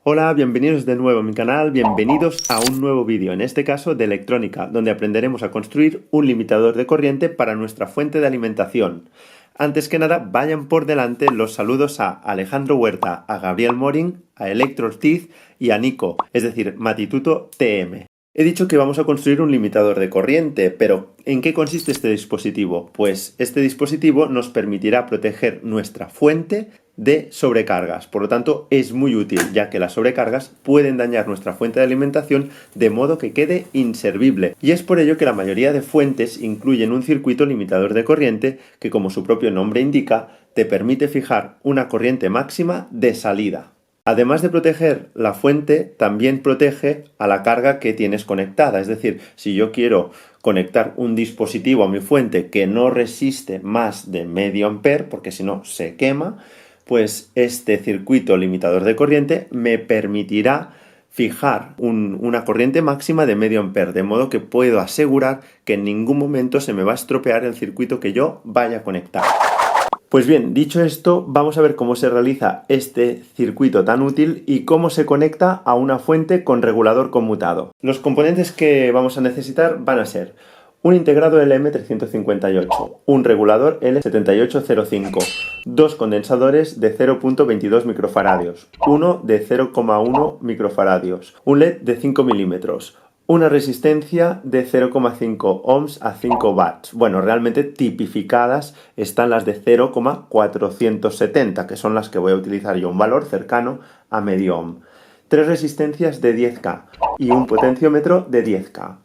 Hola, bienvenidos de nuevo a mi canal, bienvenidos a un nuevo vídeo, en este caso de electrónica, donde aprenderemos a construir un limitador de corriente para nuestra fuente de alimentación. Antes que nada, vayan por delante los saludos a Alejandro Huerta, a Gabriel Morin, a Electro Ortiz y a Nico, es decir, Matituto TM. He dicho que vamos a construir un limitador de corriente, pero ¿en qué consiste este dispositivo? Pues este dispositivo nos permitirá proteger nuestra fuente de sobrecargas. Por lo tanto, es muy útil, ya que las sobrecargas pueden dañar nuestra fuente de alimentación de modo que quede inservible. Y es por ello que la mayoría de fuentes incluyen un circuito limitador de corriente que, como su propio nombre indica, te permite fijar una corriente máxima de salida. Además de proteger la fuente, también protege a la carga que tienes conectada. Es decir, si yo quiero conectar un dispositivo a mi fuente que no resiste más de medio ampere, porque si no se quema, pues este circuito limitador de corriente me permitirá fijar una corriente máxima de medio ampere, de modo que puedo asegurar que en ningún momento se me va a estropear el circuito que yo vaya a conectar. Pues bien, dicho esto, vamos a ver cómo se realiza este circuito tan útil y cómo se conecta a una fuente con regulador conmutado. Los componentes que vamos a necesitar van a ser un integrado LM358, un regulador L7805, dos condensadores de 0.22 microfaradios, uno de 0,1 microfaradios, un LED de 5 milímetros, una resistencia de 0,5 ohms a 5 watts. Bueno, realmente tipificadas están las de 0,470, que son las que voy a utilizar yo, un valor cercano a medio ohm. Tres resistencias de 10K y un potenciómetro de 10K.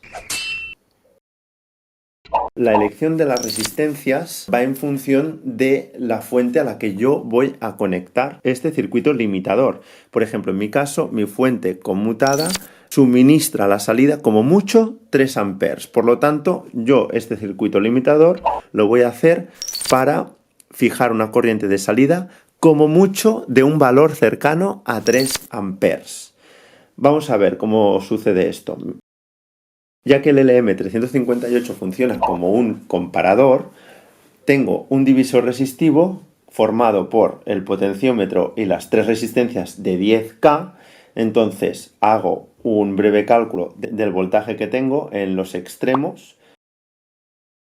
La elección de las resistencias va en función de la fuente a la que yo voy a conectar este circuito limitador. Por ejemplo, en mi caso, mi fuente conmutada suministra a la salida como mucho 3 amperes. Por lo tanto, yo este circuito limitador lo voy a hacer para fijar una corriente de salida como mucho de un valor cercano a 3 amperes. Vamos a ver cómo sucede esto. Ya que el LM358 funciona como un comparador, tengo un divisor resistivo formado por el potenciómetro y las tres resistencias de 10K. Entonces hago un breve cálculo del voltaje que tengo en los extremos.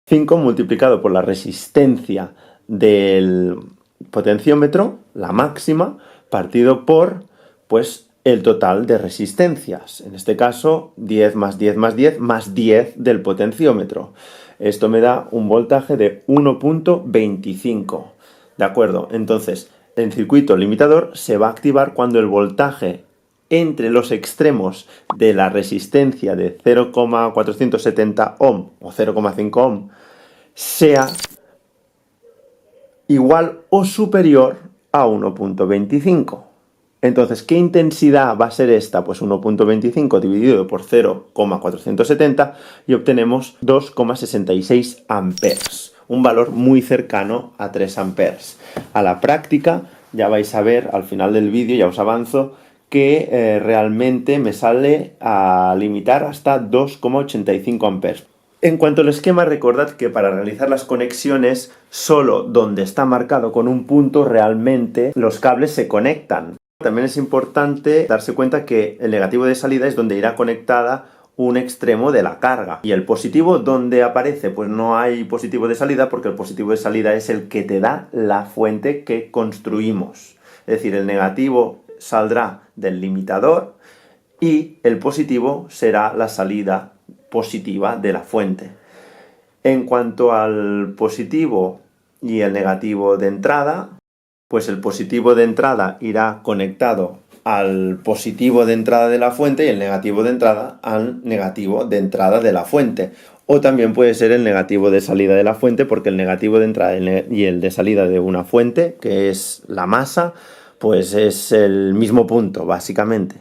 5 multiplicado por la resistencia del potenciómetro, la máxima, partido por, pues, el total de resistencias. En este caso, 10 más 10 más 10 más 10 del potenciómetro. Esto me da un voltaje de 1.25. ¿De acuerdo? Entonces, el circuito limitador se va a activar cuando el voltaje entre los extremos de la resistencia de 0,470 ohm o 0,5 ohm sea igual o superior a 1.25. Entonces, ¿qué intensidad va a ser esta? Pues 1.25 dividido por 0,470 y obtenemos 2,66 amperes. Un valor muy cercano a 3 amperes. A la práctica, ya vais a ver al final del vídeo, ya os avanzo, que realmente me sale a limitar hasta 2,85 amperes. En cuanto al esquema, recordad que para realizar las conexiones, solo donde está marcado con un punto realmente los cables se conectan. También es importante darse cuenta que el negativo de salida es donde irá conectada un extremo de la carga. Y el positivo, ¿dónde aparece? Pues no hay positivo de salida, porque el positivo de salida es el que te da la fuente que construimos. Es decir, el negativo saldrá del limitador y el positivo será la salida positiva de la fuente. En cuanto al positivo y el negativo de entrada, pues el positivo de entrada irá conectado al positivo de entrada de la fuente y el negativo de entrada al negativo de entrada de la fuente. O también puede ser el negativo de salida de la fuente, porque el negativo de entrada y el de salida de una fuente, que es la masa, pues es el mismo punto, básicamente.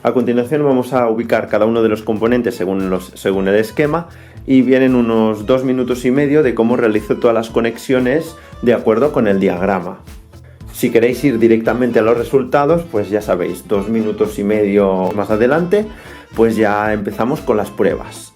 A continuación vamos a ubicar cada uno de los componentes según el esquema y vienen unos 2 minutos y medio de cómo realizo todas las conexiones de acuerdo con el diagrama. Si queréis ir directamente a los resultados, pues ya sabéis, 2 minutos y medio más adelante, pues ya empezamos con las pruebas.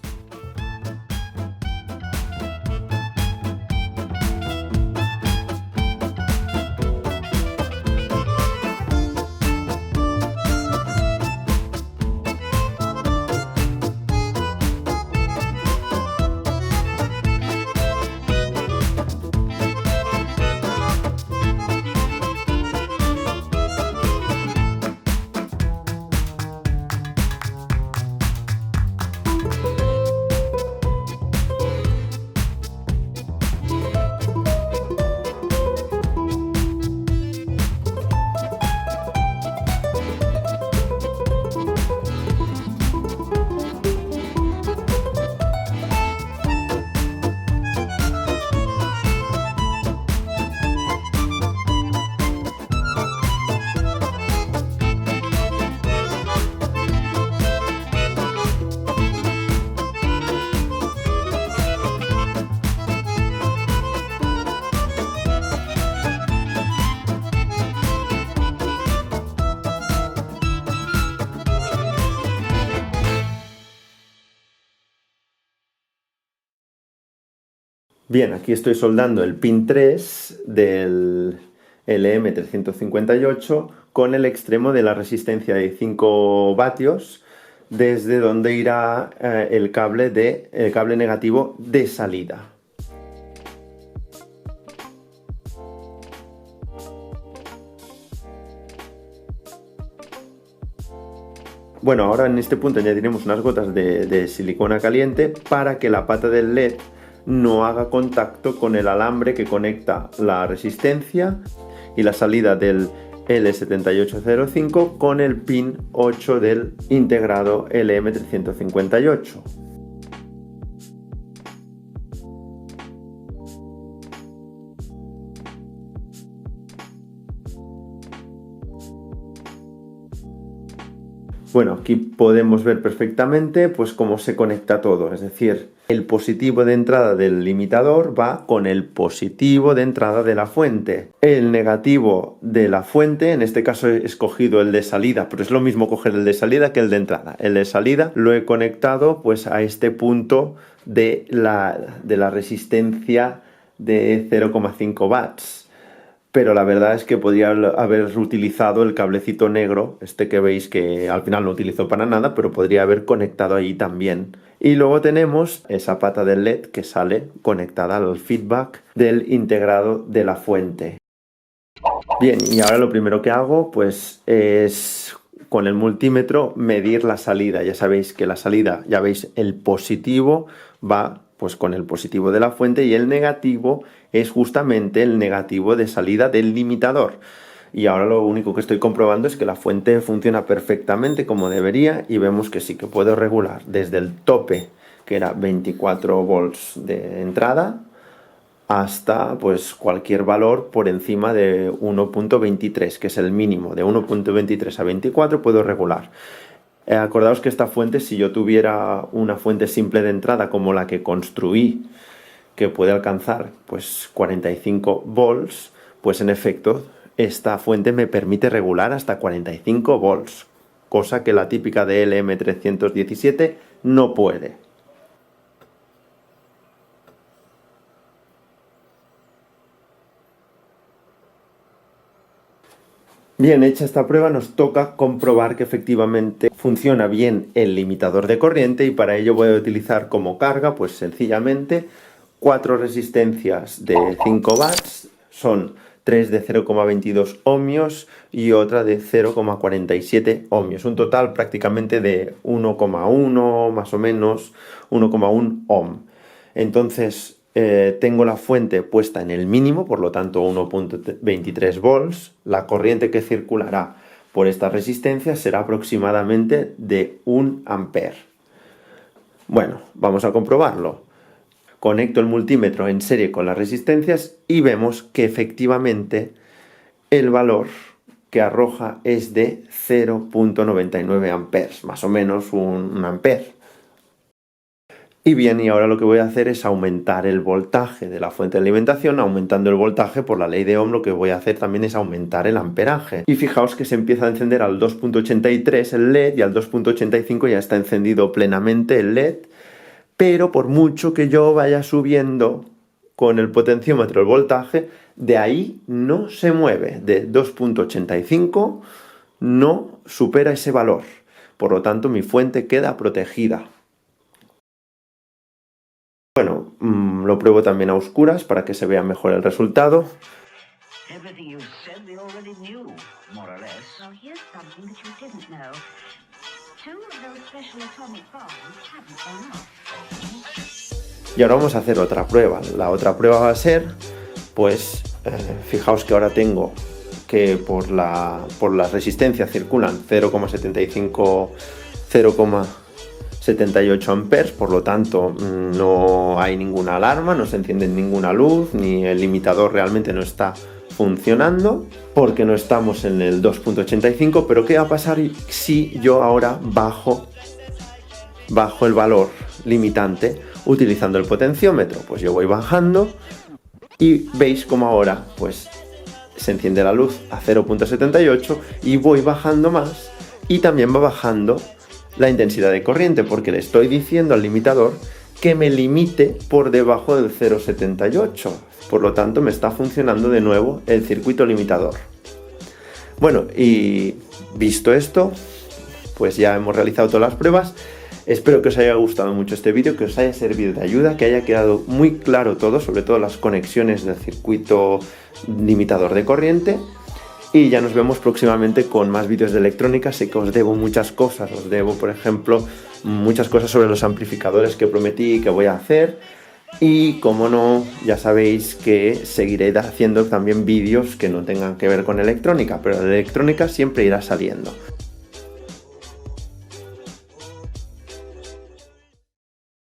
Bien, aquí estoy soldando el pin 3 del LM358 con el extremo de la resistencia de 5 vatios, desde donde irá el cable negativo de salida. Bueno, ahora en este punto añadiremos unas gotas de silicona caliente para que la pata del LED no haga contacto con el alambre que conecta la resistencia y la salida del L7805 con el pin 8 del integrado LM358. Bueno, aquí podemos ver perfectamente pues cómo se conecta todo, es decir, el positivo de entrada del limitador va con el positivo de entrada de la fuente. El negativo de la fuente, en este caso he escogido el de salida, pero es lo mismo coger el de salida que el de entrada. El de salida lo he conectado pues a este punto de la resistencia de 0,5 watts. Pero la verdad es que podría haber utilizado el cablecito negro, este que veis que al final no utilizo para nada, pero podría haber conectado ahí también. Y luego tenemos esa pata del LED que sale conectada al feedback del integrado de la fuente. Bien, y ahora lo primero que hago pues es con el multímetro medir la salida. Ya sabéis que la salida, ya veis, el positivo va pues con el positivo de la fuente y el negativo es justamente el negativo de salida del limitador. Y ahora lo único que estoy comprobando es que la fuente funciona perfectamente como debería y vemos que sí que puedo regular desde el tope, que era 24 volts de entrada, hasta pues cualquier valor por encima de 1.23, que es el mínimo. De 1.23 a 24 puedo regular. Acordaos que esta fuente, si yo tuviera una fuente simple de entrada como la que construí, que puede alcanzar pues 45 volts, pues en efecto esta fuente me permite regular hasta 45 volts, cosa que la típica de LM317 no puede. Bien, hecha esta prueba nos toca comprobar que efectivamente funciona bien el limitador de corriente y para ello voy a utilizar como carga pues sencillamente 4 resistencias de 5 watts, son 3 de 0,22 ohmios y otra de 0,47 ohmios, un total prácticamente de 1,1 más o menos, 1,1 ohm. Entonces tengo la fuente puesta en el mínimo, por lo tanto 1.23 volts. La corriente que circulará por esta resistencia será aproximadamente de 1 ampere. Bueno, vamos a comprobarlo. Conecto el multímetro en serie con las resistencias y vemos que efectivamente el valor que arroja es de 0.99 amperes, más o menos un ampere. Y bien, y ahora lo que voy a hacer es aumentar el voltaje de la fuente de alimentación. Aumentando el voltaje por la ley de Ohm, lo que voy a hacer también es aumentar el amperaje. Y fijaos que se empieza a encender al 2.83 el LED y al 2.85 ya está encendido plenamente el LED. Pero por mucho que yo vaya subiendo con el potenciómetro el voltaje, de ahí no se mueve. De 2.85 no supera ese valor. Por lo tanto, mi fuente queda protegida. Bueno, lo pruebo también a oscuras para que se vea mejor el resultado. Y ahora vamos a hacer otra prueba. La otra prueba va a ser, pues, fijaos que ahora tengo que por la resistencia circulan 0,75, 0,78 amperes, por lo tanto no hay ninguna alarma, no se enciende ninguna luz, ni el limitador realmente no está funcionando, porque no estamos en el 2.85, pero ¿qué va a pasar si yo ahora bajo el valor limitante utilizando el potenciómetro? Pues yo voy bajando y veis como ahora pues se enciende la luz a 0.78 y voy bajando más y también va bajando la intensidad de corriente, porque le estoy diciendo al limitador que me limite por debajo del 0,78. Por lo tanto, me está funcionando de nuevo el circuito limitador. Bueno, y visto esto, pues ya hemos realizado todas las pruebas. Espero que os haya gustado mucho este vídeo, que os haya servido de ayuda, que haya quedado muy claro todo, sobre todo las conexiones del circuito limitador de corriente. Y ya nos vemos próximamente con más vídeos de electrónica. Sé que os debo muchas cosas, os debo, por ejemplo, muchas cosas sobre los amplificadores que prometí que voy a hacer. Y como no, ya sabéis que seguiré haciendo también vídeos que no tengan que ver con electrónica, pero la electrónica siempre irá saliendo.